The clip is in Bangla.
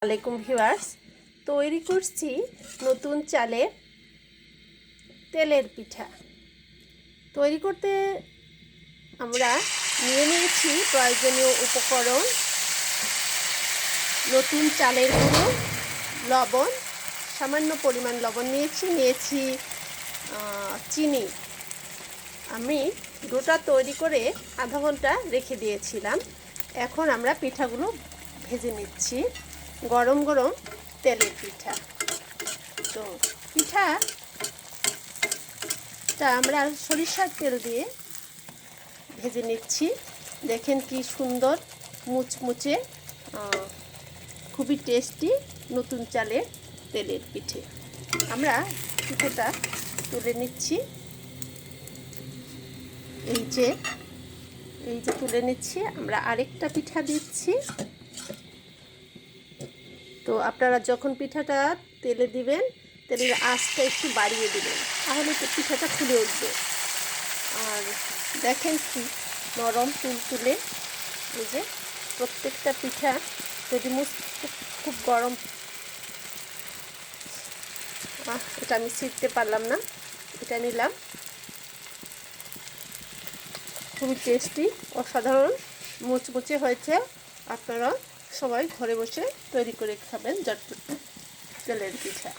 আলাইকুম ভিউয়ার্স, তৈরি করছি নতুন চালের তেলের পিঠা। তৈরি করতে আমরা নিয়েছি প্রয়োজনীয় উপকরণ: নতুন চালের গুঁড়ো, লবণ, সামান্য পরিমাণ লবণ নিয়েছি চিনি। আমি ডোটা তৈরি করে আধা ঘন্টা রেখে দিয়েছিলাম। এখন আমরা পিঠাগুলো ভেজে নিচ্ছি। গরম গরম তেলের পিঠা। তো পিঠাটা আমরা সরিষার তেল দিয়ে ভেজে নিচ্ছি। দেখেন কি সুন্দর মুচমুচে, খুবই টেস্টি নতুন চালের তেলের পিঠে। আমরা পিঠাটা তুলে নিচ্ছি। এই যে তুলে নিচ্ছি। আমরা আরেকটা পিঠা দিচ্ছি। তো আপনারা যখন পিঠাটা তেলে দিবেন, তেলের আঁচটা একটু বাড়িয়ে দিবেন, তাহলে তো পিঠাটা ফুলে উঠবে। আর দেখেন কি নরম তুলতুলে। এই যে প্রত্যেকটা পিঠা যদি খুব গরম, এটা আমি ছিঁড়তে পারলাম না, এটা নিলাম। খুবই টেস্টি, অসাধারণ মুচমুচে হয়েছে। আপনারা সবাই ঘরে বসে তৈরি করে খাবেন তেলের পিঠা।